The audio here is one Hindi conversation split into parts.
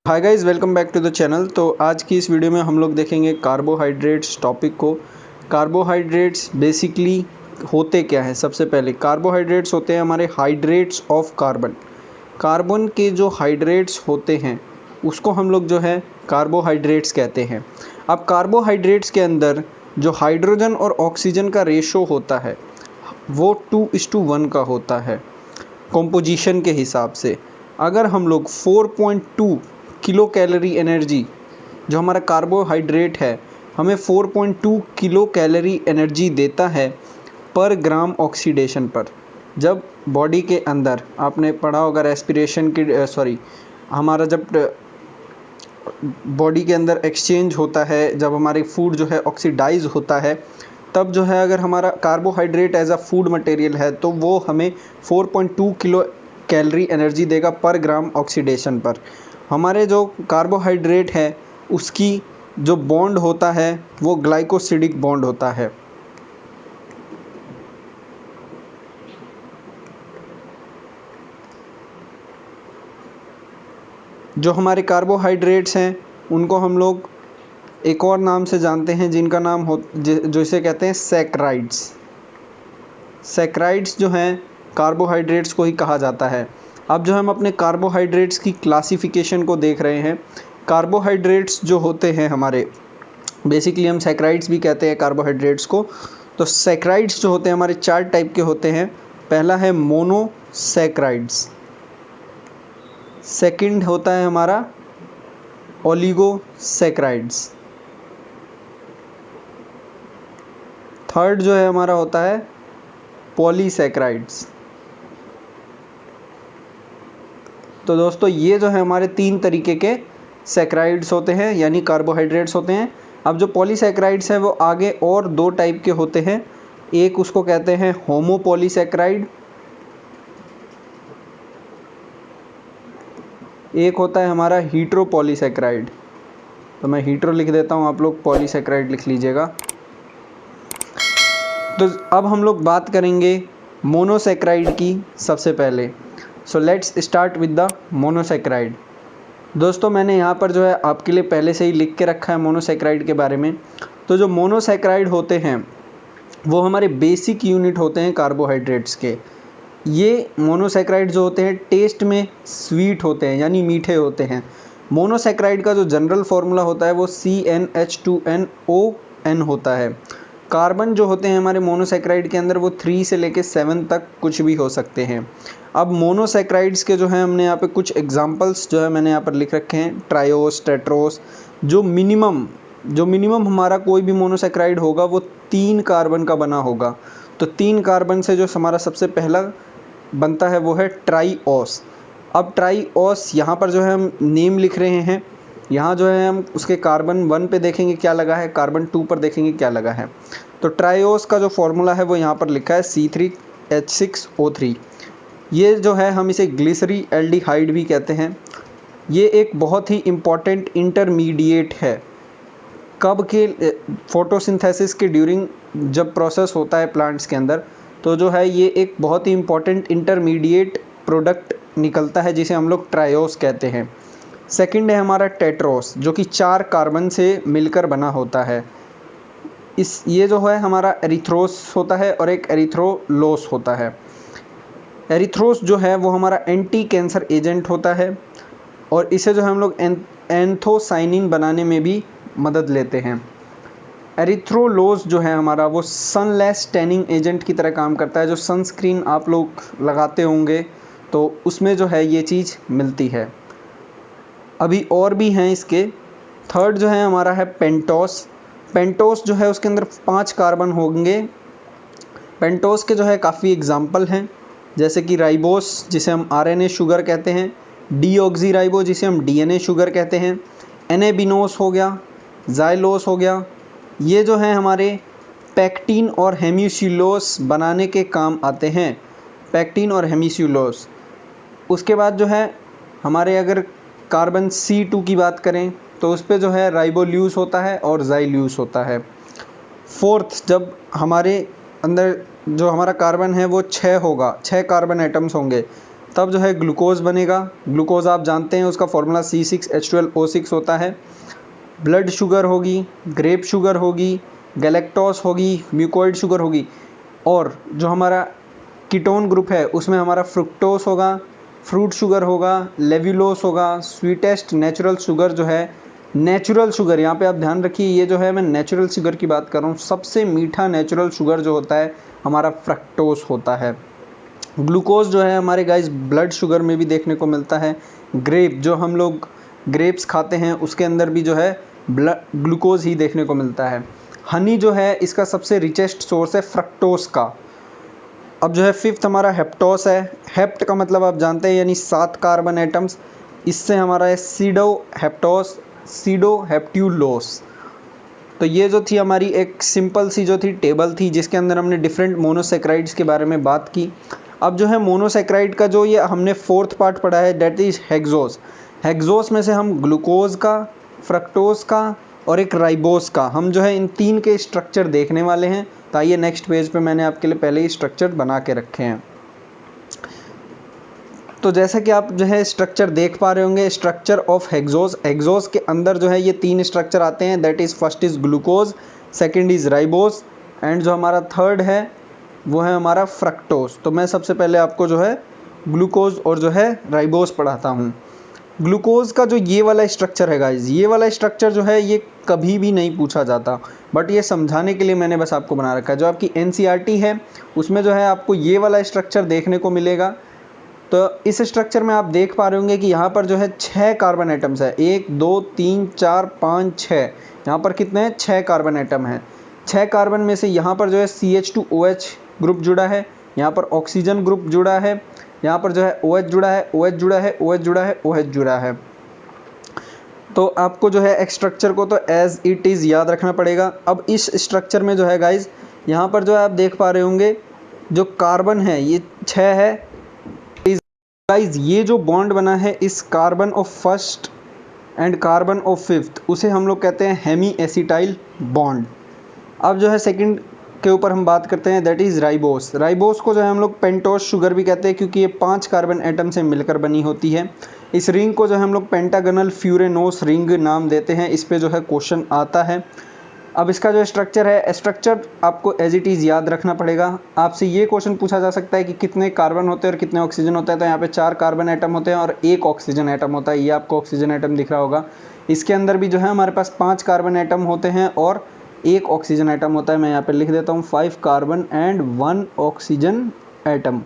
Hi guys, welcome back to the channel. तो आज की इस वीडियो में हम लोग देखेंगे कार्बोहाइड्रेट्स टॉपिक को। कार्बोहाइड्रेट्स बेसिकली होते क्या हैं। सबसे पहले कार्बोहाइड्रेट्स होते हैं हमारे हाइड्रेट्स ऑफ कार्बन। कार्बन के जो हाइड्रेट्स होते हैं उसको हम लोग जो है कार्बोहाइड्रेट्स कहते हैं। अब कार्बोहाइड्रेट्स के अंदर जो हाइड्रोजन और ऑक्सीजन का रेशो होता है वो 2:1 का होता है कॉम्पोजिशन के हिसाब से। अगर हम लोग 4.2 किलो कैलोरी एनर्जी, जो हमारा कार्बोहाइड्रेट है हमें 4.2 किलो कैलोरी एनर्जी देता है पर ग्राम ऑक्सीडेशन पर। जब बॉडी के अंदर आपने पढ़ा होगा रेस्पिरेशन की हमारा जब बॉडी के अंदर एक्सचेंज होता है, जब हमारी फूड जो है ऑक्सीडाइज होता है, तब जो है अगर हमारा carbohydrate as a food material है तो वो हमें 4.2 किलो कैलोरी एनर्जी देगा पर ग्राम ऑक्सीडेशन पर। हमारे जो कार्बोहाइड्रेट है उसकी जो बॉन्ड होता है वो ग्लाइकोसिडिक बॉन्ड होता है। जो हमारे कार्बोहाइड्रेट्स हैं उनको हम लोग एक और नाम से जानते हैं जिनका नाम हो जो इसे कहते हैं सैकराइड्स। सैकराइड्स जो हैं कार्बोहाइड्रेट्स को ही कहा जाता है। अब जो हम अपने कार्बोहाइड्रेट्स की क्लासिफिकेशन को देख रहे हैं, कार्बोहाइड्रेट्स जो होते हैं हमारे बेसिकली हम सैकराइड्स भी कहते हैं कार्बोहाइड्रेट्स को। तो सैकराइड्स जो होते हैं हमारे 4 टाइप के होते हैं। पहला है मोनोसैकराइड्स, सेकंड होता है हमारा ओलिगोसैकराइड्स, थर्ड जो है हमारा होता है पॉलीसैकराइड्स। तो दोस्तों ये जो है हमारे 3 तरीके के सैकराइड्स होते हैं यानी कार्बोहाइड्रेट्स होते हैं। अब जो पॉलीसैकराइड्स हैं वो आगे और 2 टाइप के होते हैं। एक उसको कहते हैं होमोपॉलीसैकराइड, एक होता है हमारा हीट्रोपॉलीसैकराइड। तो मैं हीट्रो लिख देता हूँ, आप लोग पॉलीसैकराइड लिख लीजिएगा। तो अब हम लोग बात करेंगे मोनोसैकराइड की सबसे पहले। So let's start with the monosaccharide. दोस्तों मैंने यहाँ पर जो है आपके लिए पहले से ही लिख के रखा है मोनोसैकराइड के बारे में। तो जो मोनोसैकराइड होते हैं वो हमारे बेसिक यूनिट होते हैं कार्बोहाइड्रेट्स के। ये मोनोसैकराइड जो होते हैं टेस्ट में स्वीट होते हैं यानी मीठे होते हैं। मोनोसैकराइड का जो जनरल फार्मूला होता है वो CnH2nOn होता है। कार्बन जो होते हैं हमारे मोनोसैकराइड के अंदर वो 3 से लेके 7 तक कुछ भी हो सकते हैं। अब मोनोसैकराइड्स के जो है हमने यहाँ पे कुछ एग्जांपल्स जो है मैंने यहाँ पर लिख रखे हैं। Triose, Tedros. जो मिनिमम हमारा कोई भी मोनोसैकराइड होगा वो 3 कार्बन का बना होगा। तो 3 कार्बन से जो हमारा सबसे पहला बनता है वो है ट्राईओस। अब ट्राईओस यहाँ पर जो है हम नेम लिख रहे हैं, यहाँ जो है हम उसके कार्बन 1 पे देखेंगे क्या लगा है, कार्बन 2 पर देखेंगे क्या लगा है। तो ट्राईओस का जो फॉर्मूला है वो यहाँ पर लिखा है C3H6O3। ये जो है हम इसे ग्लिसरी एल्डिहाइड भी कहते हैं। ये एक बहुत ही इम्पॉर्टेंट इंटरमीडिएट है। कब के फोटोसिंथेसिस के ड्यूरिंग जब प्रोसेस होता है प्लांट्स के अंदर, तो जो है ये एक बहुत ही इम्पॉर्टेंट इंटरमीडिएट प्रोडक्ट निकलता है जिसे हम लोग ट्रायोस कहते हैं। सेकंड है हमारा टेट्रोस जो कि 4 कार्बन से मिलकर बना होता है। ये जो है हमारा एरिथ्रोस होता है और एक एरिथ्रोलोस होता है। एरिथ्रोस जो है वो हमारा एंटी कैंसर एजेंट होता है और इसे जो हम लोग एंथोसाइनिन बनाने में भी मदद लेते हैं। एरिथ्रोलोज जो है हमारा वो सनलेस टैनिंग एजेंट की तरह काम करता है। जो सनस्क्रीन आप लोग लगाते होंगे तो उसमें जो है ये चीज़ मिलती है। अभी और भी हैं इसके। थर्ड जो है हमारा है पेंटोस। पेंटोस जो है उसके अंदर 5 कार्बन होंगे। पेंटोस के जो है काफ़ी एग्जाम्पल हैं, जैसे कि राइबोस जिसे हम RNA शुगर कहते हैं, डीऑक्सीराइबो जिसे हम DNA शुगर कहते हैं, एनेबिनोस हो गया, जाइलोस हो गया। ये जो हैं हमारे पैक्टिन और हेमिसिलोस बनाने के काम आते हैं, पैक्टिन और हेमिसिलोस। उसके बाद जो है हमारे अगर कार्बन C2 की बात करें तो उस पर जो है राइबोल्यूस होता है और जाइल्यूस होता है। फोर्थ, जब हमारे अंदर जो हमारा कार्बन है वो 6 होगा, 6 कार्बन एटम्स होंगे, तब जो है ग्लूकोज बनेगा। ग्लूकोज आप जानते हैं उसका फॉर्मूला C6H12O6 होता है। ब्लड शुगर होगी, ग्रेप शुगर होगी, गैलेक्टोस होगी, म्यूकोइड शुगर होगी, और जो हमारा कीटोन ग्रुप है उसमें हमारा फ्रुक्टोस होगा, फ्रूट शुगर होगा, लेव्युलोस होगा। स्वीटेस्ट नेचुरल शुगर जो है, नेचुरल शुगर यहाँ पे आप ध्यान रखिए, ये जो है मैं नेचुरल शुगर की बात कर रहा हूँ, सबसे मीठा नेचुरल शुगर जो होता है हमारा फ्रक्टोस होता है। ग्लूकोज जो है हमारे गाइस ब्लड शुगर में भी देखने को मिलता है। ग्रेप, जो हम लोग ग्रेप्स खाते हैं उसके अंदर भी जो है ग्लूकोज ही देखने को मिलता है। हनी जो है इसका सबसे रिचेस्ट सोर्स है फ्रक्टोस का। अब जो है फिफ्थ हमारा हेप्टोस है। हेप्ट का मतलब आप जानते हैं यानी 7 कार्बन एटम्स, इससे हमारा है सीडो हेप्टोस, सीडो हेप्ट्यूलोस। तो ये जो थी हमारी एक सिंपल सी जो थी टेबल थी जिसके अंदर हमने डिफरेंट मोनोसेक्राइड्स के बारे में बात की। अब जो है मोनोसेक्राइड का जो ये हमने फोर्थ पार्ट पढ़ा है दैट इज हेक्सोस। हेक्सोस में से हम ग्लूकोज का, फ्रक्टोज का और एक राइबोस का, हम जो है इन 3 के स्ट्रक्चर देखने वाले हैं। तो आइए नेक्स्ट पेज पे मैंने आपके लिए पहले ही स्ट्रक्चर बना के रखे हैं। तो जैसा कि आप जो है स्ट्रक्चर देख पा रहे होंगे, स्ट्रक्चर ऑफ हेक्सोस। हेक्सोस के अंदर जो है ये 3 स्ट्रक्चर आते हैं, that is first is glucose, second is ribose and जो हमारा थर्ड है वो है हमारा फ्रक्टोस। तो मैं सबसे पहले आपको जो है ग्लूकोज और जो है राइबोस पढ़ाता हूँ। ग्लूकोज का जो ये वाला स्ट्रक्चर है गाइज, ये वाला स्ट्रक्चर जो है ये कभी भी नहीं पूछा जाता, बट ये समझाने के लिए मैंने बस आपको बना रखा है। जो आपकी NCERT है उसमें जो है आपको ये वाला स्ट्रक्चर देखने को मिलेगा। तो इस स्ट्रक्चर में आप देख पा रहे होंगे कि यहाँ पर जो है 6 कार्बन एटम्स है, 1 2 3 4 5 6। यहाँ पर कितने हैं? 6 कार्बन एटम हैं। 6 कार्बन में से यहाँ पर जो है CH2OH ग्रुप जुड़ा है, यहाँ पर ऑक्सीजन ग्रुप जुड़ा है, यहाँ पर जो है OH जुड़ा है, OH जुड़ा है, OH जुड़ा है, OH जुड़ा है। तो आपको जो है स्ट्रक्चर को तो एज इट इज़ याद रखना पड़ेगा। अब इस स्ट्रक्चर में जो है गाइज, यहाँ पर जो है आप देख पा रहे होंगे जो कार्बन है ये 6 है। गाइज ये जो बॉन्ड बना है इस carbon of first and carbon of fifth, उसे हम लोग कहते हैं हेमी एसिटाइल बॉन्ड। अब जो है सेकंड के ऊपर हम बात करते हैं दैट इज़ राइबोस। राइबोस को जो है हम लोग पेंटोस शुगर भी कहते हैं क्योंकि ये 5 कार्बन एटम से मिलकर बनी होती है। इस रिंग को जो है हम लोग पेंटागनल फ्यूरेनोस रिंग नाम देते हैं। इस पे जो है क्वेश्चन आता है। अब इसका जो स्ट्रक्चर है, स्ट्रक्चर आपको एज इट इज़ याद रखना पड़ेगा। आपसे ये क्वेश्चन पूछा जा सकता है कि कितने कार्बन होते हैं और कितने ऑक्सीजन होता है। तो यहाँ पे 4 कार्बन एटम होते हैं और 1 ऑक्सीजन एटम होता है। ये आपको ऑक्सीजन एटम दिख रहा होगा। इसके अंदर भी जो है हमारे पास 5 कार्बन एटम होते हैं और 1 ऑक्सीजन एटम होता है। मैं यहाँ पे लिख देता हूँ 5 कार्बन एंड 1 ऑक्सीजन एटम।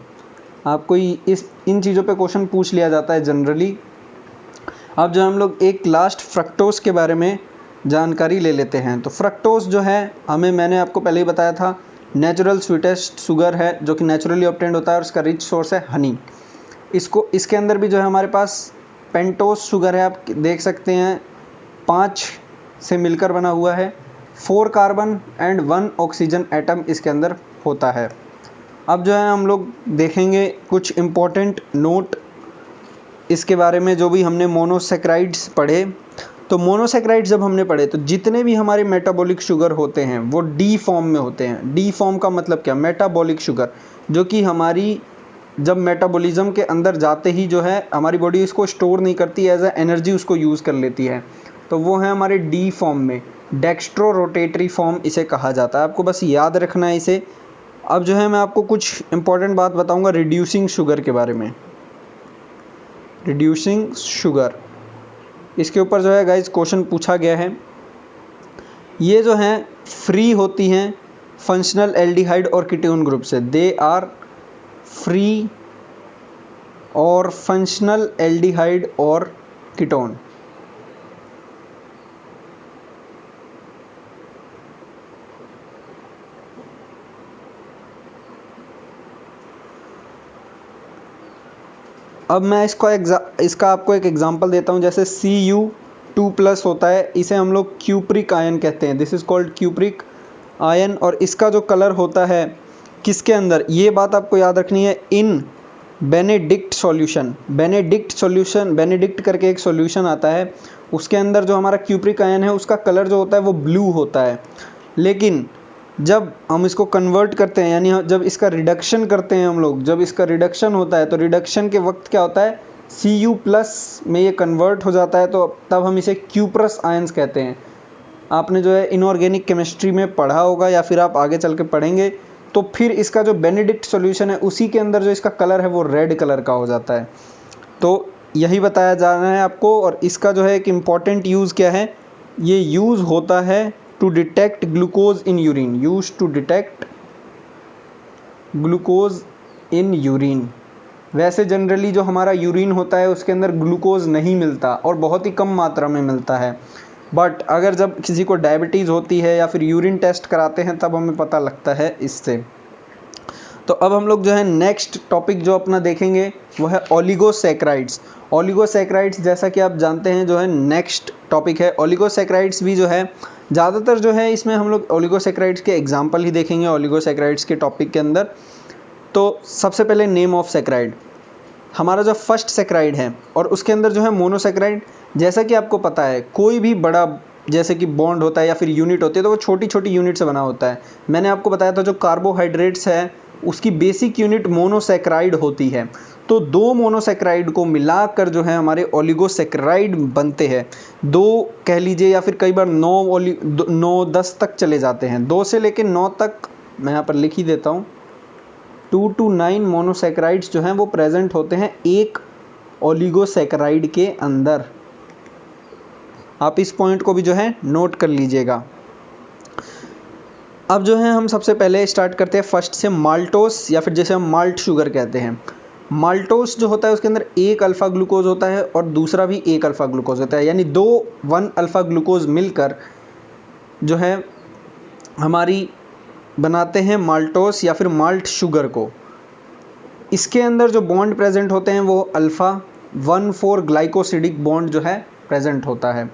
आपको इन चीज़ों पे क्वेश्चन पूछ लिया जाता है जनरली। अब जो हम लोग एक लास्ट फ्रक्टोस के बारे में जानकारी ले लेते हैं। तो फ्रक्टोस जो है मैंने आपको पहले ही बताया था, नेचुरल स्वीटेस्ट शुगर है जो कि नेचुरली ऑब्टेन्ड होता है और इसका रिच सोर्स है हनी। इसके अंदर भी जो है हमारे पास पेंटोस शुगर है, आप देख सकते हैं 5 से मिलकर बना हुआ है। 4 कार्बन एंड 1 ऑक्सीजन एटम इसके अंदर होता है। अब जो है हम लोग देखेंगे कुछ इम्पोर्टेंट नोट इसके बारे में, जो भी हमने मोनोसेक्राइड्स पढ़े। तो मोनोसेक्राइड्स जब हमने पढ़े तो जितने भी हमारे मेटाबॉलिक शुगर होते हैं वो डी फॉर्म में होते हैं। डी फॉर्म का मतलब क्या? मेटाबॉलिक शुगर, जो कि हमारी जब मेटाबॉलिज्म के अंदर जाते ही जो है हमारी बॉडी इसको स्टोर नहीं करती, एज ए एनर्जी उसको यूज़ कर लेती है। तो वो है हमारे डी फॉर्म में। डेक्स्ट्रो रोटेटरी फॉर्म इसे कहा जाता है। आपको बस याद रखना है इसे। अब जो है मैं आपको कुछ इंपॉर्टेंट बात बताऊंगा रिड्यूसिंग शुगर के बारे में। रिड्यूसिंग शुगर, इसके ऊपर जो है गाइज क्वेश्चन पूछा गया है। ये जो हैं फ्री होती हैं फंक्शनल एल्डिहाइड और कीटोन ग्रुप से। दे आर फ्री और फंक्शनल एल्डिहाइड और कीटोन। अब मैं इसका आपको एक एग्जांपल देता हूँ। जैसे Cu2+ होता है, इसे हम लोग क्यूप्रिक आयन कहते हैं। This is called cupric ion. और इसका जो कलर होता है किसके अंदर, ये बात आपको याद रखनी है, इन बेनेडिक्ट सॉल्यूशन। बेनेडिक्ट करके एक सॉल्यूशन आता है, उसके अंदर जो हमारा क्यूप्रिक आयन है उसका कलर जो होता है वो ब्लू होता है। लेकिन जब हम इसको कन्वर्ट करते हैं, यानी जब इसका रिडक्शन करते हैं हम लोग, जब इसका रिडक्शन होता है तो रिडक्शन के वक्त क्या होता है, Cu+ में ये कन्वर्ट हो जाता है, तो तब हम इसे Q+ आयंस कहते हैं। आपने जो है इनऑर्गेनिक केमिस्ट्री में पढ़ा होगा या फिर आप आगे चल के पढ़ेंगे, तो फिर इसका जो बेनेडिक्ट सॉल्यूशन है उसी के अंदर जो इसका कलर है वो रेड कलर का हो जाता है। तो यही बताया जा रहा है आपको। और इसका जो है एक इम्पॉर्टेंट यूज़ क्या है, ये यूज़ होता है to detect glucose in urine, use to detect glucose in urine. वैसे जनरली जो हमारा यूरिन होता है उसके अंदर ग्लूकोज नहीं मिलता और बहुत ही कम मात्रा में मिलता है, बट अगर जब किसी को डायबिटीज़ होती है या फिर यूरिन टेस्ट कराते हैं तब हमें पता लगता है इससे। तो अब हम लोग जो है नेक्स्ट टॉपिक जो अपना देखेंगे वो है ओलिगोसैकेराइड्स। ओलिगोसैकेराइड्स जैसा कि आप जानते हैं जो है नेक्स्ट टॉपिक है। ओलिगोसैकेराइड्स भी जो है ज़्यादातर जो है इसमें हम लोग ओलिगोसैकेराइड्स के एग्जाम्पल ही देखेंगे ओलिगोसैकेराइड्स के टॉपिक के अंदर। तो सबसे पहले नेम ऑफ सैकेराइड, हमारा जो फर्स्ट सैकेराइड है और उसके अंदर जो है मोनोसैकेराइड। जैसा कि आपको पता है कोई भी बड़ा जैसे कि बॉन्ड होता है या फिर यूनिट होती है तो वो छोटी छोटी यूनिट से बना होता है। मैंने आपको बताया था जो कार्बोहाइड्रेट्स है उसकी बेसिक यूनिट मोनोसैकेराइड होती है। तो दो मोनोसैकेराइड को मिलाकर जो है हमारे ओलिगोसैकेराइड बनते हैं। दो कह लीजिए या फिर कई बार 9 10 तक चले जाते हैं, 2 से लेकर 9 तक। मैं यहाँ पर लिख ही देता हूँ, 2 to 9 मोनोसैकेराइड्स जो हैं वो प्रेजेंट होते हैं एक ओलिगोसैकेराइड के अंदर। आप इस पॉइंट को भी जो है नोट कर लीजिएगा। अब जो है हम सबसे पहले स्टार्ट करते हैं फर्स्ट से, माल्टोस या फिर जैसे हम माल्ट शुगर कहते हैं। माल्टोस जो होता है उसके अंदर एक अल्फ़ा ग्लूकोज होता है और दूसरा भी एक अल्फ़ा ग्लूकोज होता है, यानी दो 1 अल्फ़ा ग्लूकोज मिलकर जो है हमारी बनाते हैं माल्टोस या फिर माल्ट शुगर को। इसके अंदर जो बॉन्ड प्रेजेंट होते हैं वो अल्फ़ा 1,4 ग्लाइकोसिडिक बॉन्ड जो है प्रेजेंट होता है।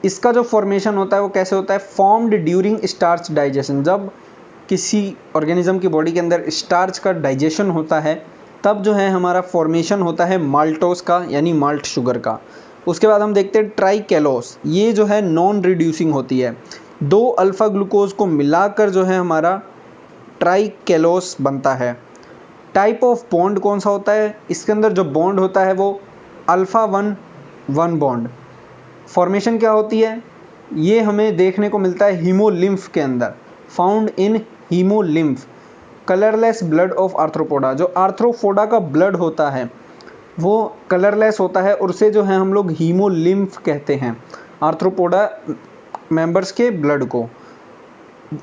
इसका जो फॉर्मेशन होता है वो कैसे होता है, फॉर्म्ड ड्यूरिंग स्टार्च डाइजेशन। जब किसी ऑर्गेनिज्म की बॉडी के अंदर स्टार्च का डाइजेशन होता है तब जो है हमारा फॉर्मेशन होता है माल्टोस का यानी माल्ट शुगर का। उसके बाद हम देखते हैं ट्राइकेलोस, ये जो है नॉन रिड्यूसिंग होती है। दो अल्फ़ा ग्लूकोज को मिलाकर जो है हमारा ट्राइकेलोस बनता है। टाइप ऑफ बॉन्ड कौन सा होता है, इसके अंदर जो बॉन्ड होता है वो अल्फ़ा 1 बॉन्ड। फॉर्मेशन क्या होती है, ये हमें देखने को मिलता है हीमोलिम्फ के अंदर, found in haemolymph. Colourless blood of arthropoda, जो आर्थ्रोपोडा का ब्लड होता है वो कलरलेस होता है और उसे जो है हम लोग हीमोलिम्फ कहते हैं, आर्थ्रोपोडा मेंबर्स के ब्लड को।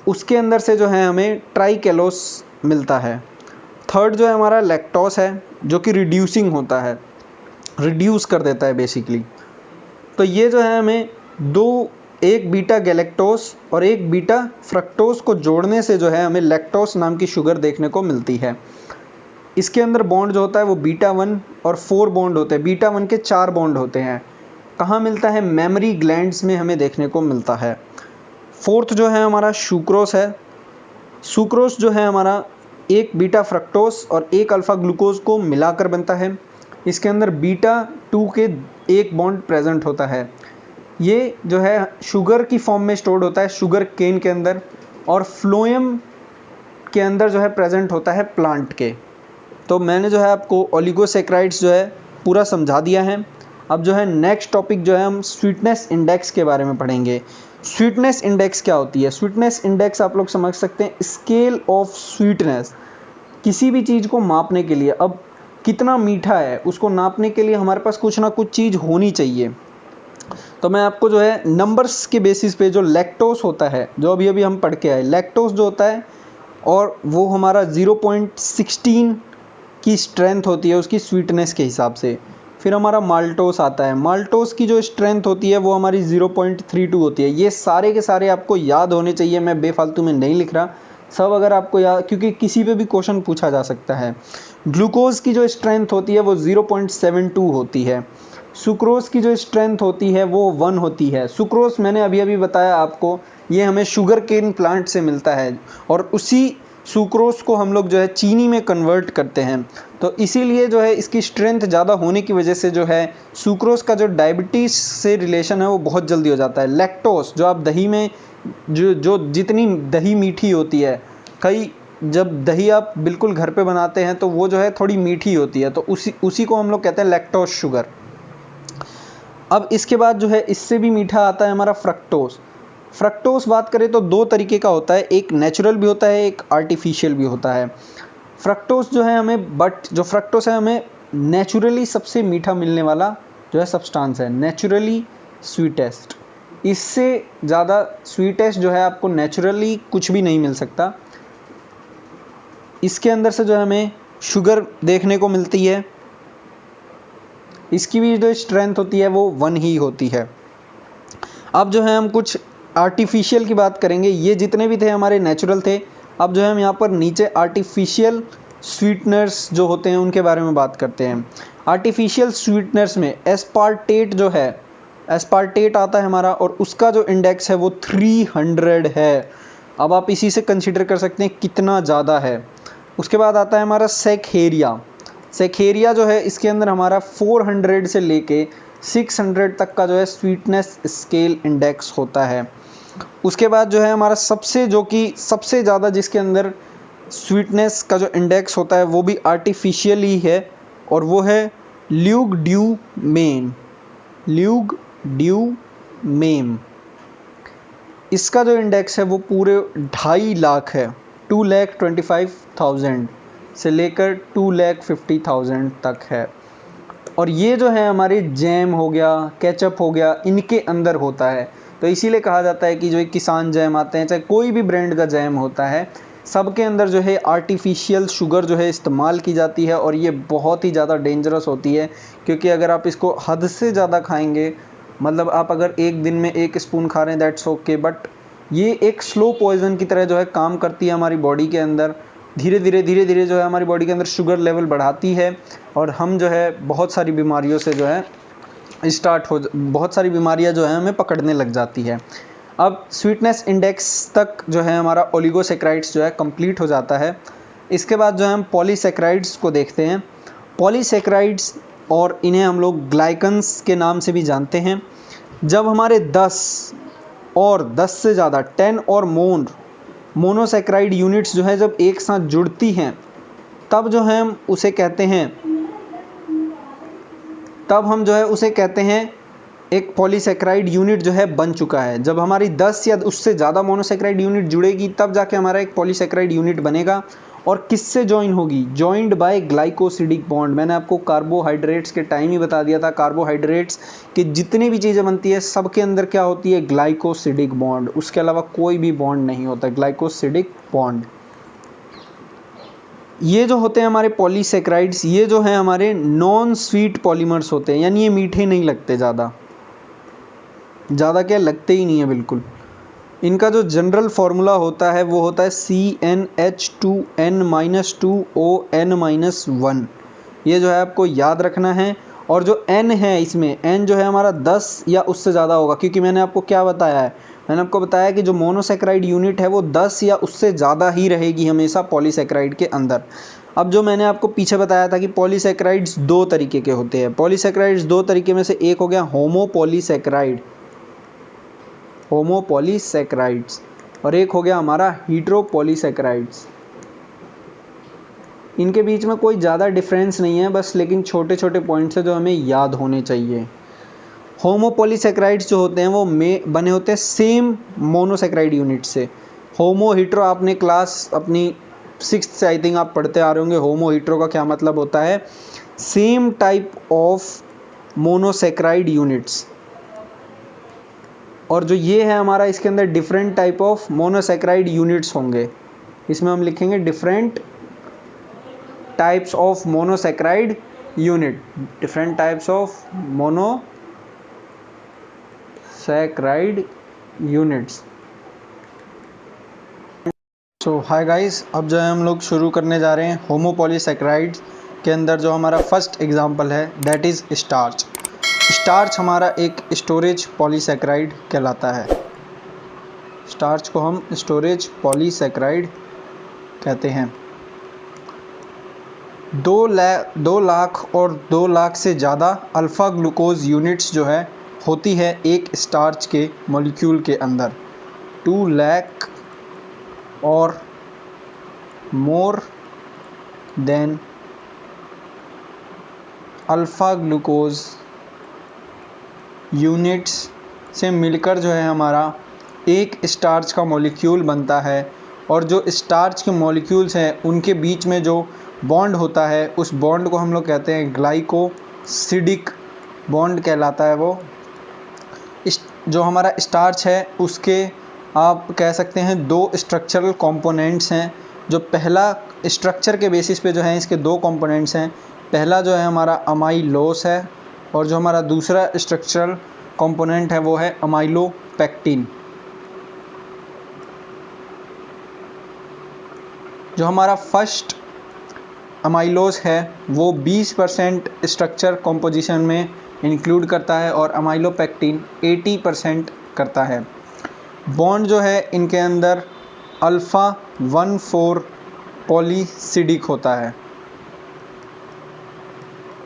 उसके अंदर से जो है हमें ट्राइकेलोस मिलता है। थर्ड जो है हमारा लैक्टोस है जो कि रिड्यूसिंग होता है, रिड्यूस कर देता है बेसिकली। तो ये जो है हमें एक बीटा गैलेक्टोस और एक बीटा फ्रक्टोस को जोड़ने से जो है हमें लैक्टोस नाम की शुगर देखने को मिलती है। इसके अंदर बॉन्ड जो होता है वो बीटा 1 और 4 बॉन्ड होते हैं। बीटा 1 के 4 बॉन्ड होते हैं। कहाँ मिलता है, मेमोरी ग्लैंड्स में हमें देखने को मिलता है। फोर्थ जो है हमारा सुक्रोस है। सुक्रोस जो है हमारा एक बीटा फ्रक्टोस और एक अल्फ़ा ग्लूकोज को मिलाकर बनता है। इसके अंदर बीटा 2 के एक बॉन्ड प्रेजेंट होता है। ये जो है शुगर की फॉर्म में स्टोर्ड होता है शुगर केन के अंदर, और फ्लोएम के अंदर जो है प्रेजेंट होता है प्लांट के। तो मैंने जो है आपको ओलिगोसैकेराइड्स जो है पूरा समझा दिया है। अब जो है नेक्स्ट टॉपिक जो है हम स्वीटनेस इंडेक्स के बारे में पढ़ेंगे। स्वीटनेस इंडेक्स क्या होती है, स्वीटनेस इंडेक्स आप लोग समझ सकते हैं स्केल ऑफ स्वीटनेस। किसी भी चीज़ को मापने के लिए, अब कितना मीठा है उसको नापने के लिए हमारे पास कुछ ना कुछ चीज़ होनी चाहिए। तो मैं आपको जो है नंबर्स के बेसिस पे जो लैक्टोस होता है, जो अभी अभी हम पढ़ के आए, लैक्टोस जो होता है और वो हमारा 0.16 की स्ट्रेंथ होती है उसकी स्वीटनेस के हिसाब से। फिर हमारा माल्टोस आता है, माल्टोस की जो स्ट्रेंथ होती है वो हमारी 0.32 होती है। ये सारे के सारे आपको याद होने चाहिए, मैं बेफालतू में नहीं लिख रहा, सब अगर आपको याद, क्योंकि किसी पे भी क्वेश्चन पूछा जा सकता है। ग्लूकोज की जो स्ट्रेंथ होती है वो 0.72 होती है। सुक्रोज की जो स्ट्रेंथ होती है वो 1 होती है। सुक्रोज मैंने अभी अभी बताया आपको, ये हमें शुगर केन प्लांट से मिलता है और उसी सुक्रोज को हम लोग जो है चीनी में कन्वर्ट करते हैं। तो इसीलिए जो है इसकी स्ट्रेंथ ज़्यादा होने की वजह से जो है सुक्रोज का जो डायबिटीज़ से रिलेशन है वो बहुत जल्दी हो जाता है। लैक्टोस जो आप दही में जो जितनी दही मीठी होती है, कई जब दही आप बिल्कुल घर पे बनाते हैं तो वो जो है थोड़ी मीठी होती है, तो उसी को हम लोग कहते हैं लैक्टोस शुगर। अब इसके बाद जो है इससे भी मीठा आता है हमारा फ्रक्टोस। फ्रक्टोस बात करें तो दो तरीके का होता है, एक नेचुरल भी होता है, एक आर्टिफिशियल भी होता है। फ्रक्टोस जो है जो फ्रक्टोस है हमें नेचुरली सबसे मीठा मिलने वाला जो है सब्सटेंस है, नेचुरली स्वीटेस्ट। इससे ज़्यादा स्वीटेस्ट जो है आपको नेचुरली कुछ भी नहीं मिल सकता। इसके अंदर से जो है हमें शुगर देखने को मिलती है, इसकी भी जो स्ट्रेंथ होती है वो 1 ही होती है। अब जो है हम कुछ आर्टिफिशियल की बात करेंगे। ये जितने भी थे हमारे नेचुरल थे। अब जो है हम यहाँ पर नीचे आर्टिफिशियल स्वीटनर्स जो होते हैं उनके बारे में बात करते हैं। आर्टिफिशियल स्वीटनर्स में एस्पार्टेट जो है, एस्पार्टेट आता है हमारा, और उसका जो इंडेक्स है वो 300 है। अब आप इसी से कंसिडर कर सकते हैं कितना ज़्यादा है। उसके बाद आता है हमारा सेखेरिया। सेखेरिया जो है इसके अंदर हमारा 400 से लेके 600 तक का जो है स्वीटनेस स्केल इंडेक्स होता है। उसके बाद जो है हमारा सबसे ज़्यादा जिसके अंदर स्वीटनेस का जो इंडेक्स होता है वो भी आर्टिफिशियल ही है, और वो है ल्यूग ड्यू मेम। ल्यूग ड्यू मेम, इसका जो इंडेक्स है वो पूरे 2.5 लाख है। 2,25,000 से लेकर 2,50,000 तक है। और ये जो है हमारे जैम हो गया, केचप हो गया, इनके अंदर होता है। तो इसीलिए कहा जाता है कि जो किसान जैम आते हैं, चाहे कोई भी ब्रांड का जैम होता है, सबके अंदर जो है आर्टिफिशियल शुगर जो है इस्तेमाल की जाती है, और ये बहुत ही ज़्यादा डेंजरस होती है। क्योंकि अगर आप इसको हद से ज़्यादा खाएंगे, मतलब आप अगर एक दिन में 1 स्पून खा रहे हैं दैट्स ओके, बट ये एक स्लो पॉइजन की तरह जो है काम करती है हमारी बॉडी के अंदर। धीरे धीरे जो है हमारी बॉडी के अंदर शुगर लेवल बढ़ाती है, और हम जो है बहुत सारी बीमारियों से जो है बहुत सारी बीमारियां जो है हमें पकड़ने लग जाती है। अब स्वीटनेस इंडेक्स तक जो है हमारा ओलिगोसेक्राइड्स जो है कंप्लीट हो जाता है। इसके बाद जो है हम पॉलीसेक्राइड्स को देखते हैं। पॉलीसेक्राइड्स, और इन्हें हम लोग ग्लाइकन्स के नाम से भी जानते हैं। जब हमारे 10 और 10 से ज़्यादा 10 और मोनोसेक्राइड यूनिट्स जो है जब एक साथ जुड़ती हैं, तब जो है हम उसे कहते हैं एक पॉलीसेक्राइड यूनिट जो है बन चुका है। जब हमारी 10 या उससे ज़्यादा मोनोसेक्राइड यूनिट जुड़ेगी तब जाके हमारा एक पॉलीसेक्राइड यूनिट बनेगा। और किससे ज्वाइन होगी? Joined by glycosidic bond. मैंने आपको कार्बोहाइड्रेट्स के टाइम ही बता दिया था, कार्बोहाइड्रेट्स की जितनी भी चीज़ें बनती है सबके अंदर क्या होती है? Glycosidic bond. उसके अलावा कोई भी बॉन्ड नहीं होता, ग्लाइकोसिडिक बॉन्ड। ये जो होते हैं हमारे पॉलीसेक्राइड्स, ये जो है हमारे नॉन स्वीट पॉलीमर्स होते हैं, यानी ये मीठे नहीं लगते ज़्यादा क्या लगते ही नहीं है बिल्कुल। इनका जो जनरल फार्मूला होता है वो होता है CnH2n-2ON-1। ये जो है आपको याद रखना है। और जो n है, इसमें n जो है हमारा 10 या उससे ज़्यादा होगा, क्योंकि मैंने आपको क्या बताया है? मैंने आपको बताया कि जो मोनोसेक्राइड यूनिट है वो 10 या उससे ज़्यादा ही रहेगी हमेशा पॉलीसेक्राइड के अंदर। अब जो मैंने आपको पीछे बताया था कि पॉलीसेक्राइड्स 2 तरीके के होते हैं। पॉलीसेक्राइड्स 2 तरीके में से एक हो गया होमोपॉलीसेक्राइड्स, और एक हो गया हमारा हीट्रोपॉलीसेक्राइड्स। इनके बीच में कोई ज़्यादा डिफरेंस नहीं है बस, लेकिन छोटे छोटे पॉइंट्स है जो हमें याद होने चाहिए। होमोपॉलीसेक्राइड्स जो होते हैं वो बने होते हैं सेम मोनोसेक्राइड यूनिट से। होमो हीट्रो आपने क्लास अपनी 6th से आई थिंक आप पढ़ते आ रहे होंगे। होमो हीट्रो का क्या मतलब होता है? Same type of monosaccharide units. और जो ये है हमारा, इसके अंदर different type of monosaccharide units होंगे। इसमें हम लिखेंगे different types of monosaccharide unit, different types of monosaccharide units. So hi guys, अब जो है हम लोग शुरू करने जा रहे हैं होमोपॉलीसेक्राइड्स के अंदर जो हमारा फर्स्ट एग्जांपल है दैट इज़ स्टार्च। स्टार्च हमारा एक स्टोरेज पॉलीसेक्राइड कहलाता है। स्टार्च को हम स्टोरेज पॉलीसेक्राइड कहते हैं। 2 लाख और 2 लाख से ज़्यादा अल्फ़ा ग्लूकोज यूनिट्स जो है होती है एक स्टार्च के मॉलिक्यूल के अंदर। 2 लाख और more than alpha glucose units से मिलकर जो है हमारा एक स्टार्च का मॉलिक्यूल बनता है। और जो स्टार्च के मॉलिक्यूल्स हैं उनके बीच में जो बॉन्ड होता है उस बॉन्ड को हम लोग कहते हैं ग्लाइकोसिडिक बॉन्ड कहलाता है। वो जो हमारा स्टार्च है उसके आप कह सकते हैं 2 स्ट्रक्चरल कंपोनेंट्स हैं। जो पहला स्ट्रक्चर के बेसिस पे जो है इसके 2 कंपोनेंट्स हैं। पहला जो है हमारा अमाइलोस है और जो हमारा दूसरा स्ट्रक्चरल कंपोनेंट है वो है अमाइलोपेक्टिन। जो हमारा फर्स्ट अमाइलोस है वो 20% स्ट्रक्चर कंपोजिशन में इंक्लूड करता है और अमाइलोपेक्टिन 80% करता है। बॉन्ड जो है इनके अंदर अल्फ़ा 1,4 पॉलीसिडिक होता है।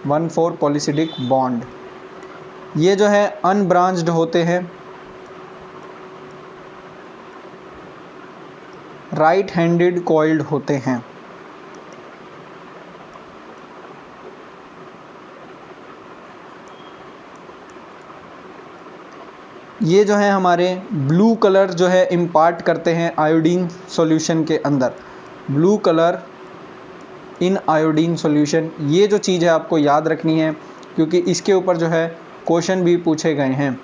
1,4 पॉलीसिडिक बॉन्ड। ये जो है अनब्रांच्ड होते हैं, राइट हैंडेड कॉइल्ड होते हैं। ये जो है हमारे ब्लू कलर जो है इम्पार्ट करते हैं आयोडीन सॉल्यूशन के अंदर। ब्लू कलर इन आयोडीन सॉल्यूशन, ये जो चीज़ है आपको याद रखनी है क्योंकि इसके ऊपर जो है क्वेश्चन भी पूछे गए हैं।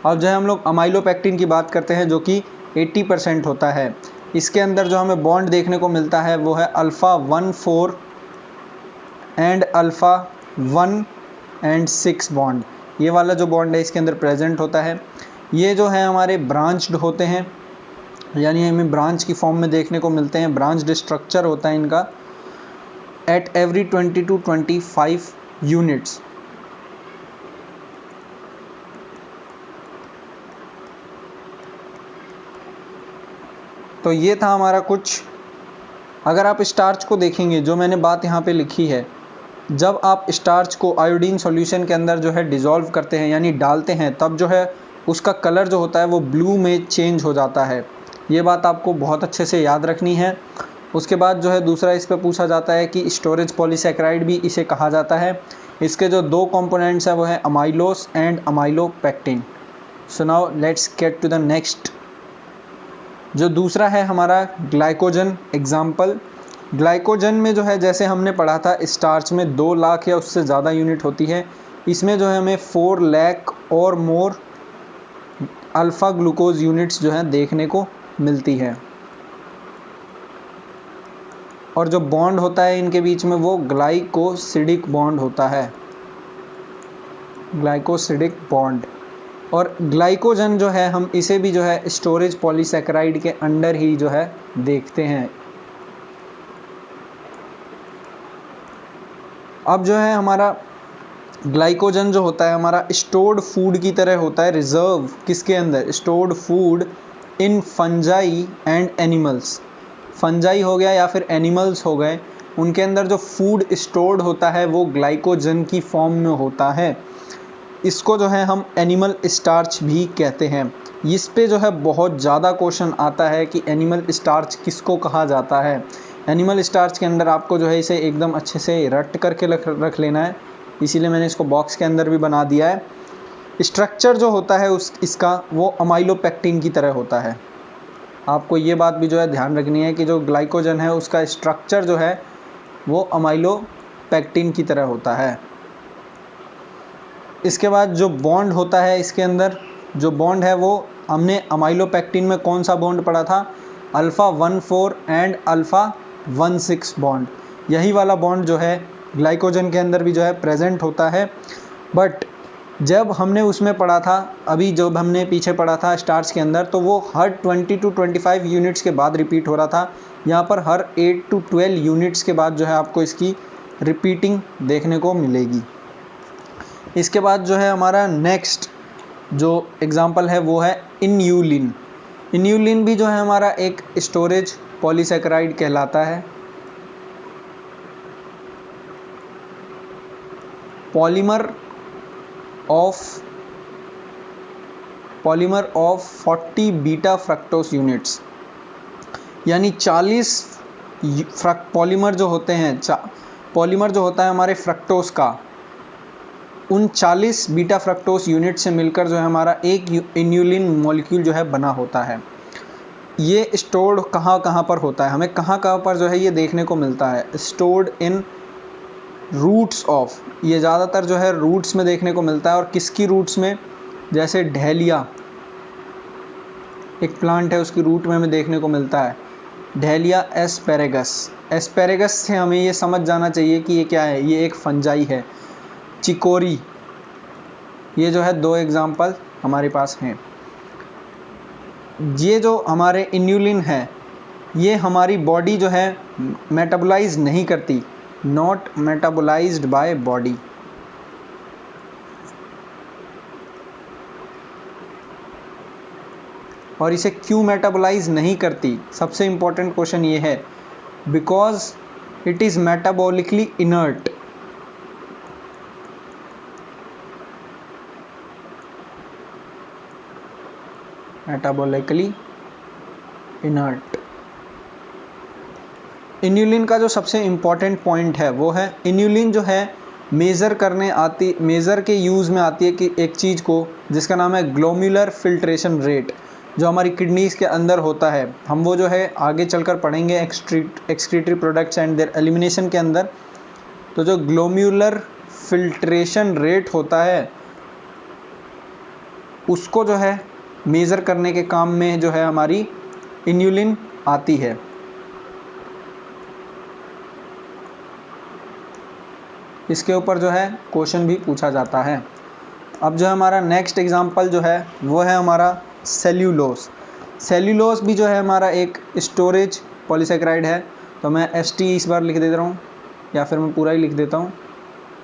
अब जो है हम लोग अमाइलोपेक्टिन की बात करते हैं जो कि 80% होता है। इसके अंदर जो हमें बॉन्ड देखने को मिलता है वो है alpha 1,4 and alpha 1 and 6 bond. ये वाला जो बॉन्ड है इसके अंदर प्रेजेंट होता है। ये जो है हमारे ब्रांच्ड होते हैं, यानी हमें ब्रांच की फॉर्म में देखने को मिलते हैं। ब्रांच्ड स्ट्रक्चर होता है इनका एट एवरी 20 to 25 यूनिट्स। तो ये था हमारा कुछ। अगर आप स्टार्च को देखेंगे, जो मैंने बात यहाँ पे लिखी है, जब आप स्टार्च को आयोडीन सॉल्यूशन के अंदर जो है डिज़ोल्व करते हैं यानी डालते हैं, तब जो है उसका कलर जो होता है वो ब्लू में चेंज हो जाता है। ये बात आपको बहुत अच्छे से याद रखनी है। उसके बाद जो है दूसरा इस पे पूछा जाता है कि स्टोरेज पॉलीसैकेराइड भी इसे कहा जाता है। इसके जो 2 कंपोनेंट्स हैं वो है amylose and amylopectin. So now let's get to the next. जो दूसरा है हमारा ग्लाइकोजन एग्जाम्पल। ग्लाइकोजन में जो है जैसे हमने पढ़ा था स्टार्च में 2 लाख या उससे ज़्यादा यूनिट होती है। इसमें जो है हमें 4 लाख और मोर अल्फ़ा ग्लूकोज यूनिट्स जो है देखने को मिलती है। और जो बॉन्ड होता है इनके बीच में वो ग्लाइकोसिडिक बॉन्ड होता है, ग्लाइकोसिडिक बॉन्ड। और ग्लाइकोजन जो है हम इसे भी जो है स्टोरेज पॉलीसैकेराइड के अंडर ही जो है देखते हैं। अब जो है हमारा ग्लाइकोजन जो होता है हमारा स्टोर्ड फूड की तरह होता है। रिजर्व किसके अंदर? Stored food in fungi and animals. Fungi हो गया या फिर एनिमल्स हो गए, उनके अंदर जो फूड स्टोर्ड होता है वो ग्लाइकोजन की फॉर्म में होता है। इसको जो है हम एनिमल स्टार्च भी कहते हैं। इस पे जो है बहुत ज़्यादा क्वेश्चन आता है कि एनिमल स्टार्च किसको कहा जाता है। एनिमल स्टार्च के अंदर आपको जो है इसे एकदम अच्छे से रट करके रख लेना है, इसीलिए मैंने इसको बॉक्स के अंदर भी बना दिया है। स्ट्रक्चर जो होता है इसका वो अमाइलोपेक्टिन की तरह होता है। आपको ये बात भी जो है ध्यान रखनी है कि जो ग्लाइकोजन है उसका स्ट्रक्चर जो है वो अमाइलोपेक्टिन की तरह होता है। इसके बाद जो बॉन्ड होता है इसके अंदर जो बॉन्ड है वो हमने अमाइलोपेक्टिन में कौन सा बॉन्ड पढ़ा था? Alpha 1,4 and alpha 1,6 bond. यही वाला बॉन्ड जो है ग्लाइकोजन के अंदर भी जो है प्रेजेंट होता है। बट जब हमने उसमें पढ़ा था, अभी जब हमने पीछे पढ़ा था स्टार्च के अंदर, तो वो हर 20 to 25 यूनिट्स के बाद रिपीट हो रहा था। यहाँ पर हर 8 to 12 यूनिट्स के बाद जो है आपको इसकी रिपीटिंग देखने को मिलेगी। इसके बाद जो है हमारा नेक्स्ट जो एग्ज़ाम्पल है वो है इन्यूलिन। इन्यूलिन भी जो है हमारा एक स्टोरेज पॉलीसेकेराइड कहलाता है। Polymer of 40 beta fructose units, यानी 40 पॉलीमर जो होते हैं, पॉलीमर जो होता है हमारे फ्रक्टोस का, उन 40 बीटा फ्रक्टोस यूनिट से मिलकर जो है हमारा एक इन्यूलिन मॉलिक्यूल जो है बना होता है। ये स्टोर्ड कहाँ कहाँ पर होता है, हमें कहाँ कहाँ पर जो है ये देखने को मिलता है? स्टोर्ड इन रूट्स ऑफ, ये ज़्यादातर जो है रूट्स में देखने को मिलता है। और किसकी रूट्स में? जैसे डहेलिया एक प्लांट है, उसकी रूट में हमें देखने को मिलता है डहेलिया एस्पेरेगस। एस्पेरेगस से हमें ये समझ जाना चाहिए कि ये क्या है, ये एक फंजाई है। चिकोरी, ये जो है 2 एग्जाम्पल हमारे पास हैं। ये जो हमारे इन्यूलिन है, ये हमारी बॉडी जो है मेटाबोलाइज नहीं करती, नॉट मेटाबोलाइज्ड बाय बॉडी। और इसे क्यों मेटाबोलाइज नहीं करती? सबसे इंपॉर्टेंट क्वेश्चन ये है, because it is metabolically inert. Metabolically inert. Inulin का जो सबसे इम्पॉर्टेंट पॉइंट है वो है, इन्यूलिन जो है मेज़र के यूज़ में आती है कि एक चीज़ को, जिसका नाम है ग्लोम्युलर फिल्ट्रेशन रेट, जो हमारी किडनीज़ के अंदर होता है। हम वो जो है आगे चलकर पढ़ेंगे excretory products and there elimination के अंदर। तो जो ग्लोम्युलर फिल्ट्रेशन रेट होता है, उसको जो है मेज़र करने के काम में जो है हमारी इन्यूलिन आती है। इसके ऊपर जो है क्वेश्चन भी पूछा जाता है। अब जो हमारा नेक्स्ट एग्जांपल जो है वो है हमारा सेल्यूलोस। सेल्यूलोस भी जो है हमारा एक स्टोरेज पॉलीसेकेराइड है। तो मैं ST इस बार लिख दे रहा हूँ, या फिर मैं पूरा ही लिख देता हूँ,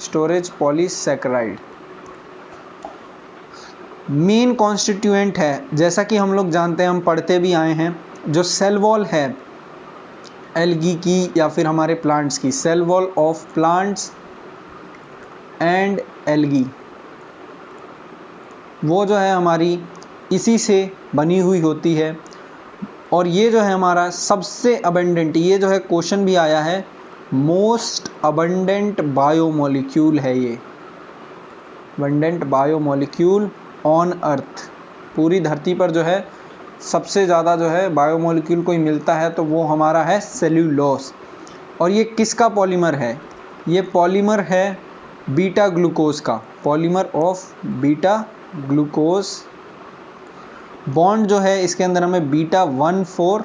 स्टोरेज पॉलीसेकेराइड। मेन कॉन्स्टिट्यूएंट है, जैसा कि हम लोग जानते हैं, हम पढ़ते भी आए हैं, जो सेल वॉल है एल्गी की या फिर हमारे प्लांट्स की, cell wall of plants and algae, वो जो है हमारी इसी से बनी हुई होती है। और ये जो है हमारा सबसे अबंडेंट, ये जो है क्वेश्चन भी आया है, मोस्ट अबंडेंट बायोमोलिक्यूल है ये, अबंडेंट बायोमोलिक्यूल ऑन अर्थ। पूरी धरती पर जो है सबसे ज़्यादा जो है बायोमोलिक्यूल कोई मिलता है तो वो हमारा है सेल्यूलोस। और ये किसका पॉलीमर है? ये पॉलीमर है बीटा ग्लूकोज का, polymer of beta glucose. Bond जो है इसके अंदर हमें बीटा 1,4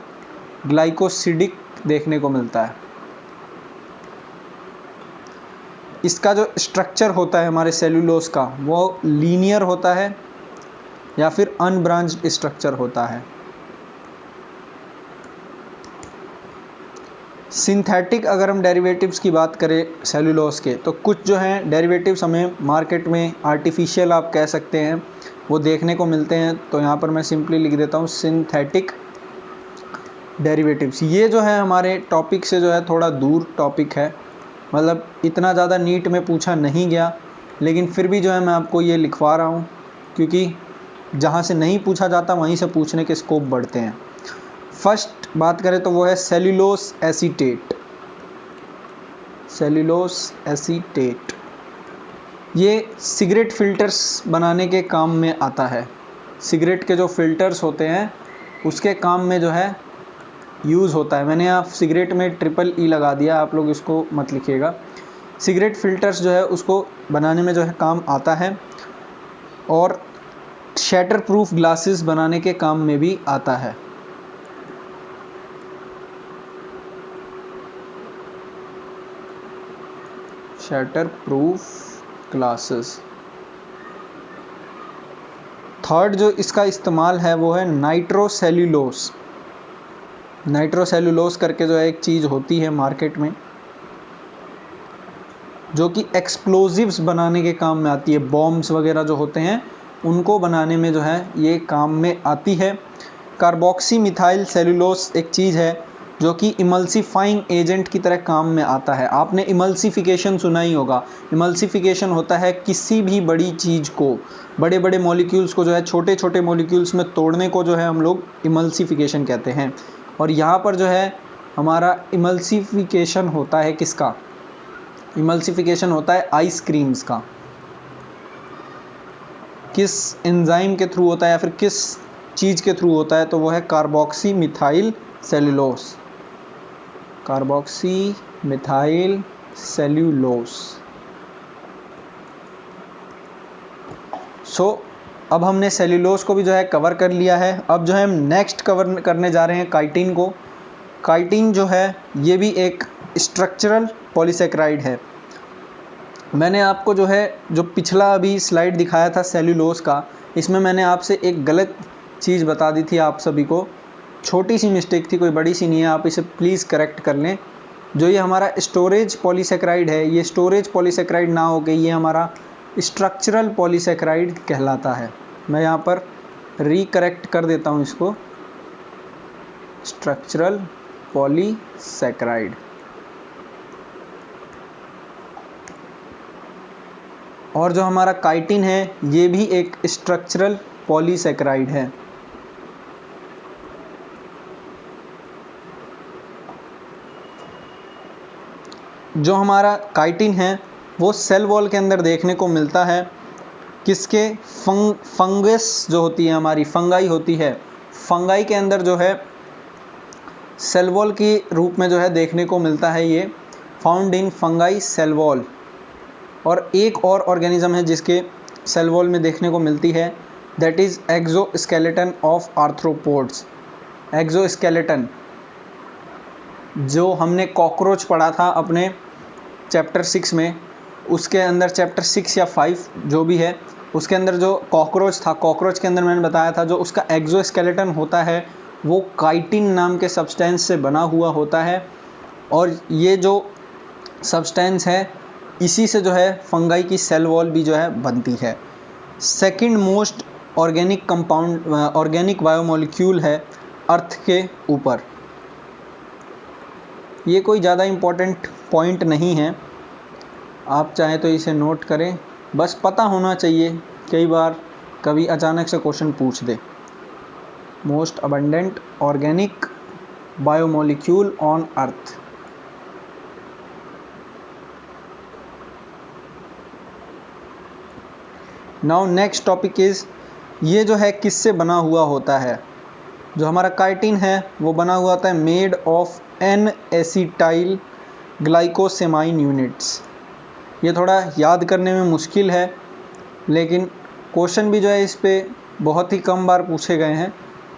ग्लाइकोसिडिक देखने को मिलता है। इसका जो स्ट्रक्चर होता है हमारे सेल्यूलोस का, वो लीनियर होता है या फिर अनब्रांच्ड स्ट्रक्चर होता है। सिंथेटिक अगर हम डेरिवेटिव्स की बात करें सेल्यूलोस के, तो कुछ जो हैं डेरिवेटिव्स हमें मार्केट में आर्टिफिशियल आप कह सकते हैं वो देखने को मिलते हैं। तो यहाँ पर मैं सिंपली लिख देता हूँ सिंथेटिक डेरिवेटिव्स। ये जो है हमारे टॉपिक से जो है थोड़ा दूर टॉपिक है, मतलब इतना ज़्यादा नीट में पूछा नहीं गया, लेकिन फिर भी जो है मैं आपको ये लिखवा रहा हूँ, क्योंकि जहाँ से नहीं पूछा जाता वहीं से पूछने के स्कोप बढ़ते हैं। फर्स्ट बात करें तो वो है सेल्यूलोस एसीटेट। सेल्यूलोस एसीटेट ये सिगरेट फिल्टर्स बनाने के काम में आता है। सिगरेट के जो फिल्टर्स होते हैं उसके काम में जो है यूज़ होता है। मैंने यहाँ सिगरेट में EEE लगा दिया, आप लोग इसको मत लिखिएगा। सिगरेट फिल्टर्स जो है उसको बनाने में जो है काम आता है, और शैटर प्रूफ ग्लासेस बनाने के काम में भी आता है। Shatter proof glasses. थर्ड जो इसका इस्तेमाल है वो है नाइट्रोसेल्यूलोस। नाइट्रोसेल्यूलोस करके जो है एक चीज़ होती है मार्केट में, जो कि एक्सप्लोजिव्स बनाने के काम में आती है। बॉम्ब्स वगैरह जो होते हैं उनको बनाने में जो है ये काम में आती है। कार्बोक्सी मिथाइल सेल्यूलोस एक चीज़ है जो कि इमल्सिफाइंग एजेंट की तरह काम में आता है। आपने इमल्सिफिकेशन सुना ही होगा। इमल्सिफिकेशन होता है किसी भी बड़ी चीज़ को, बड़े बड़े मॉलिक्यूल्स को जो है छोटे छोटे मॉलिक्यूल्स में तोड़ने को जो है हम लोग इमल्सिफिकेशन कहते हैं। और यहाँ पर जो है हमारा इमल्सिफिकेशन होता है किसका? इमल्सिफिकेशन होता है आइसक्रीम्स का। किस एंजाइम के थ्रू होता है या फिर किस चीज़ के थ्रू होता है? तो वो है carboxy methyl cellulose. Carboxy methyl cellulose. अब हमने सेल्यूलोस को भी जो है कवर कर लिया है। अब जो है हम नेक्स्ट कवर करने जा रहे हैं काइटिन को। काइटिन जो है ये भी एक स्ट्रक्चरल पॉलीसेकेराइड है। मैंने आपको जो है जो पिछला अभी स्लाइड दिखाया था सेल्यूलोस का, इसमें मैंने आपसे एक गलत चीज़ बता दी थी आप सभी को। छोटी सी मिस्टेक थी, कोई बड़ी सी नहीं है, आप इसे प्लीज़ करेक्ट कर लें। जो ये हमारा स्टोरेज पॉलीसेकेराइड है, ये स्टोरेज पॉलीसेकेराइड ना हो के ये हमारा स्ट्रक्चरल पॉलीसेकेराइड कहलाता है। मैं यहाँ पर रीकरेक्ट कर देता हूँ इसको, स्ट्रक्चरल पॉलीसेकेराइड। और जो हमारा काइटिन है ये भी एक स्ट्रक्चरल पॉलीसेकेराइड है। जो हमारा काइटिन है वो सेल वॉल के अंदर देखने को मिलता है। किसके? फंगस जो होती है हमारी, फंगाई होती है, फंगाई के अंदर जो है सेल वॉल के रूप में जो है देखने को मिलता है। ये found in fungi cell wall. और एक और ऑर्गेनिज्म है जिसके सेल वॉल में देखने को मिलती है, that is exoskeleton of arthropods. Exoskeleton जो हमने कॉकरोच पढ़ा था अपने चैप्टर 6 में, उसके अंदर चैप्टर 6 या 5 जो भी है, उसके अंदर जो कॉकरोच था, कॉकरोच के अंदर मैंने बताया था जो उसका एक्सोस्केलेटन होता है वो काइटिन नाम के सब्सटेंस से बना हुआ होता है। और ये जो सब्सटेंस है इसी से जो है फंगाई की सेल वॉल भी जो है बनती है। Second most organic compound, organic biomolecule है अर्थ के ऊपर। ये कोई ज़्यादा इम्पोर्टेंट पॉइंट नहीं है, आप चाहें तो इसे नोट करें, बस पता होना चाहिए, कई बार कभी अचानक से क्वेश्चन पूछ दे। Most abundant organic biomolecule on earth. Now next topic is, ये जो है किससे बना हुआ होता है? जो हमारा काइटिन है वो बना हुआ होता है made of an acetyl glucosamine units. ये थोड़ा याद करने में मुश्किल है, लेकिन क्वेश्चन भी जो है इस पर बहुत ही कम बार पूछे गए हैं,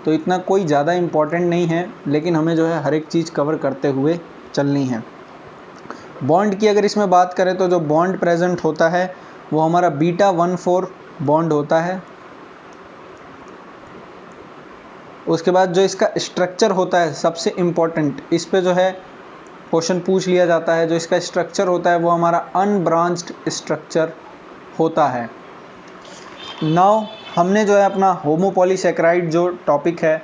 तो इतना कोई ज़्यादा इम्पॉर्टेंट नहीं है, लेकिन हमें जो है हर एक चीज़ कवर करते हुए चलनी है। बॉन्ड की अगर इसमें बात करें तो जो बॉन्ड प्रेजेंट होता है वो हमारा β14 बॉन्ड होता है। उसके बाद जो इसका स्ट्रक्चर होता है सबसे इम्पॉर्टेंट, इस पे जो है क्वेश्चन पूछ लिया जाता है, जो इसका स्ट्रक्चर होता है वो हमारा अनब्रांच्ड स्ट्रक्चर होता है। नाउ हमने जो है अपना होमोपॉलीसेकेराइड जो टॉपिक है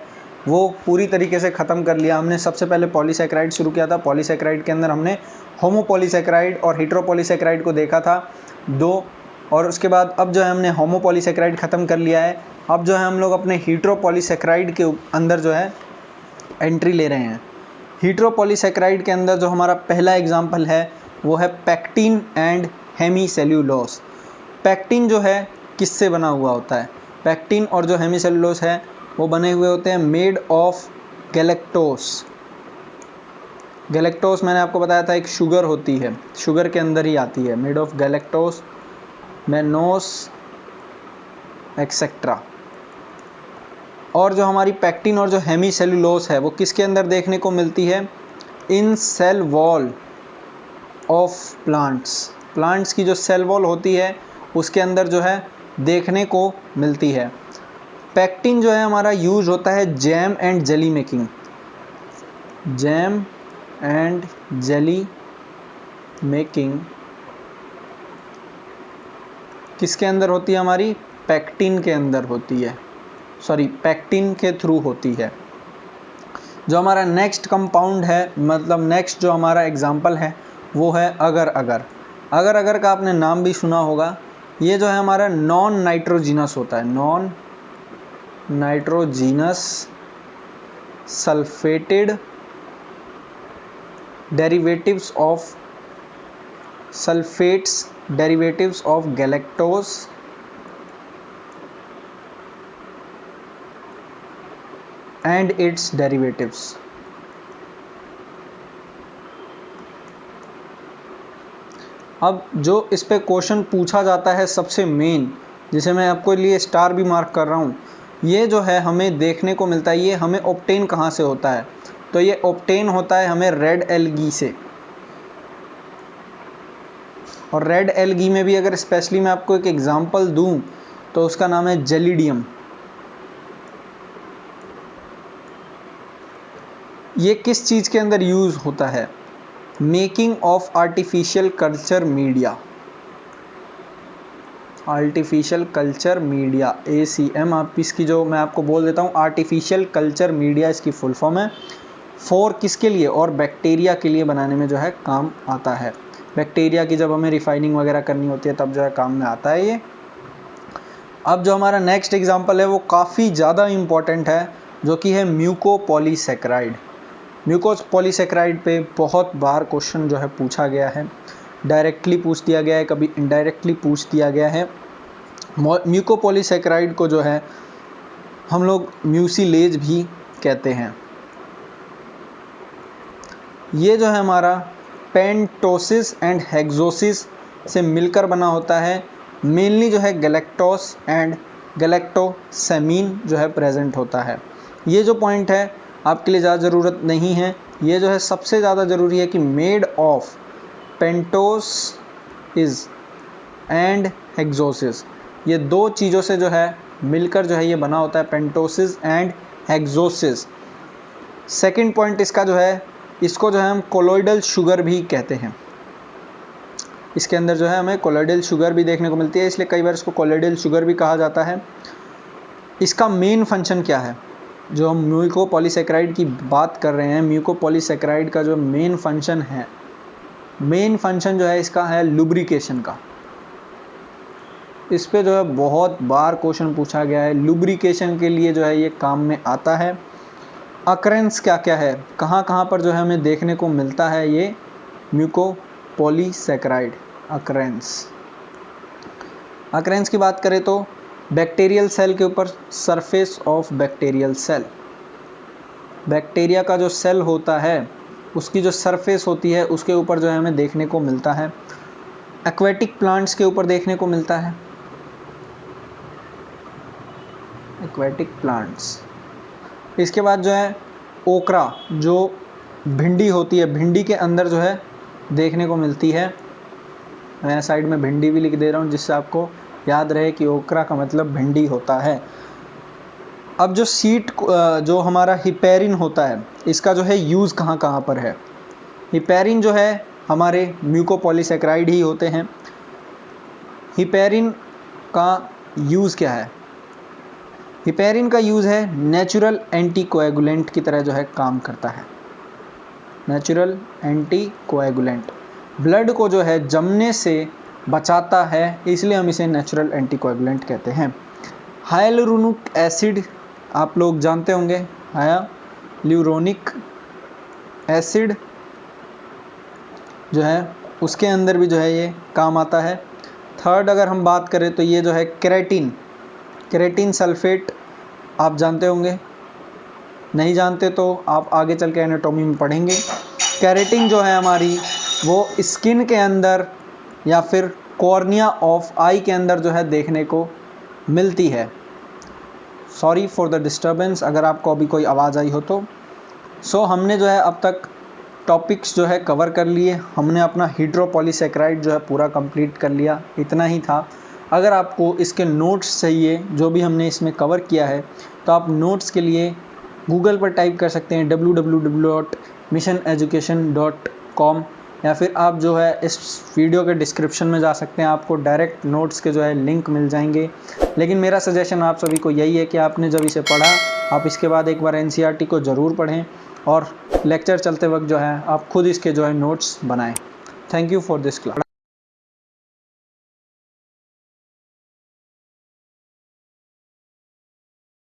वो पूरी तरीके से ख़त्म कर लिया। हमने सबसे पहले पॉलीसेकेराइड शुरू किया था, पॉलीसेकेराइड के अंदर हमने होमोपॉलीसेकेराइड और हेटेरोपॉलीसेकेराइड को देखा था दो, और उसके बाद अब जो है हमने होमोपॉलीसेकेराइड ख़त्म कर लिया है। अब जो है हम लोग अपने हेटेरोपॉलीसेकेराइड के अंदर जो है एंट्री ले रहे हैं। हेटेरोपॉलीसेकेराइड के अंदर जो हमारा पहला एग्जाम्पल है वो है पैक्टिन एंड हेमीसेल्यूलोस। पैक्टिन जो है किससे बना हुआ होता है? पैक्टिन और जो हेमीसेल्यूलोस है वो बने हुए होते हैं मेड ऑफ गैलेक्टोस। गैलेक्टोस मैंने आपको बताया था एक शुगर होती है, शुगर के अंदर ही आती है, made of galactose, mannose etcetera. और जो हमारी पैक्टिन और जो हेमीसेल्यूलोस है वो किसके अंदर देखने को मिलती है? In cell wall of plants. Plants की जो सेल वॉल होती है उसके अंदर जो है देखने को मिलती है। पैक्टिन जो है हमारा यूज होता है jam and jelly making. Jam and jelly making किसके अंदर होती है? हमारी पैक्टिन के अंदर होती है, सॉरी पैक्टिन के थ्रू होती है। जो हमारा नेक्स्ट कंपाउंड है, मतलब नेक्स्ट जो हमारा एग्जाम्पल है वो है अगर अगर। अगर अगर का आपने नाम भी सुना होगा। ये जो है हमारा नॉन नाइट्रोजीनस होता है, non nitrogenous sulphated derivatives of sulphates derivatives of galactose and its derivatives. अब जो इस पे क्वेश्चन पूछा जाता है सबसे मेन, जिसे मैं आपको लिए स्टार भी मार्क कर रहा हूँ, ये जो है हमें देखने को मिलता है, ये हमें ऑब्टेन कहाँ से होता है, तो ये ऑब्टेन होता है हमें रेड एल्गी से। और रेड एल्गी में भी अगर स्पेशली मैं आपको एक एग्जांपल दूं तो उसका नाम है जेलिडियम। ये किस चीज़ के अंदर यूज़ होता है? Making of artificial culture media, artificial culture media, ACM। आप इसकी जो मैं आपको बोल देता हूँ, आर्टिफिशियल कल्चर मीडिया इसकी फुल फॉर्म है। फॉर किसके लिए? और बैक्टीरिया के लिए बनाने में जो है काम आता है। बैक्टीरिया की जब हमें रिफाइनिंग वगैरह करनी होती है तब जो है काम में आता है ये। अब जो हमारा नेक्स्ट एग्जांपल है वो काफ़ी ज़्यादा इम्पॉर्टेंट है, जो कि है म्यूकोपॉलीसैकेराइड। म्यूकोपॉलीसैकेराइड पे बहुत बार क्वेश्चन जो है पूछा गया है, डायरेक्टली पूछ दिया गया है, कभी इनडायरेक्टली पूछ दिया गया है। म्यूकोपॉलीसैकेराइड को जो है हम लोग म्यूसिलेज भी कहते हैं। ये जो है हमारा पेंटोसिस एंड हेक्सोसिस से मिलकर बना होता है। मेनली जो है गैलेक्टोस एंड गैलेक्टोसेमीन जो है प्रेजेंट होता है। ये जो पॉइंट है आपके लिए ज़्यादा ज़रूरत नहीं है, ये जो है सबसे ज़्यादा ज़रूरी है कि made of pentose is and hexoses, ये दो चीज़ों से जो है मिलकर जो है ये बना होता है, पेंटोसिस एंड हेक्सोसिस। सेकेंड पॉइंट इसका जो है, इसको जो है हम कोलोइडल शुगर भी कहते हैं। इसके अंदर जो है हमें कोलोइडल शुगर भी देखने को मिलती है, इसलिए कई बार इसको कोलोइडल शुगर भी कहा जाता है। इसका मेन फंक्शन क्या है? जो हम म्यूकोपॉलीसैकेराइड की बात कर रहे हैं, म्यूकोपॉलीसैकेराइड का जो मेन फंक्शन है, मेन फंक्शन जो है इसका है लुब्रिकेशन का। इस पे जो है बहुत बार क्वेश्चन पूछा गया है, लुब्रिकेशन के लिए जो है ये काम में आता है। अकरेंस क्या क्या है, कहाँ कहाँ पर जो है हमें देखने को मिलता है ये म्यूकोपॉलीसैकेराइड अकरेंस की बात करें तो बैक्टीरियल सेल के ऊपर, surface of bacterial cell, bacteria का जो सेल होता है उसकी जो सरफेस होती है उसके ऊपर जो है हमें देखने को मिलता है। एक्वेटिक प्लांट्स के ऊपर देखने को मिलता है, एक्वेटिक प्लांट्स। इसके बाद जो है ओकरा, जो भिंडी होती है, भिंडी के अंदर जो है देखने को मिलती है। मैं साइड में भिंडी भी लिख दे रहा हूँ जिससे आपको याद रहे कि ओकरा का मतलब भिंडी होता है। अब जो सीट, जो हमारा हिपेरिन होता है, इसका जो है यूज़ कहाँ कहाँ पर है? हिपेरिन जो है हमारे म्यूकोपॉलीसैकेराइड ही होते हैं। हिपेरिन का यूज़ क्या है? हिपेरिन का यूज़ है नेचुरल एंटीकोएगुलेंट की तरह जो है काम करता है, नेचुरल एंटीकोएगुलेंट। ब्लड को जो है जमने से बचाता है, इसलिए हम इसे नेचुरल एंटीकोएगुलेंट कहते हैं। हाइलुरोनिक एसिड आप लोग जानते होंगे, हाइलुरोनिक एसिड जो है उसके अंदर भी जो है ये काम आता है। थर्ड अगर हम बात करें तो ये जो है केराटिन, केराटिन सल्फेट आप जानते होंगे, नहीं जानते तो आप आगे चल के एनाटॉमी में पढ़ेंगे। केराटिन जो है हमारी वो स्किन के अंदर या फिर कॉर्निया ऑफ आई के अंदर जो है देखने को मिलती है। सॉरी फॉर द डिस्टर्बेंस, अगर आपको अभी कोई आवाज़ आई हो तो। हमने जो है अब तक टॉपिक्स जो है कवर कर लिए, हमने अपना हीड्रोपॉलीसैकेराइड जो है पूरा कंप्लीट कर लिया, इतना ही था। अगर आपको इसके नोट्स चाहिए जो भी हमने इसमें कवर किया है, तो आप नोट्स के लिए गूगल पर टाइप कर सकते हैं www.missioneducation.com, या फिर आप जो है इस वीडियो के डिस्क्रिप्शन में जा सकते हैं, आपको डायरेक्ट नोट्स के जो है लिंक मिल जाएंगे। लेकिन मेरा सजेशन आप सभी को यही है कि आपने जब इसे पढ़ा आप इसके बाद एक बार NCERT को ज़रूर पढ़ें और लेक्चर चलते वक्त जो है आप खुद इसके जो है नोट्स बनाएं। Thank you for this class.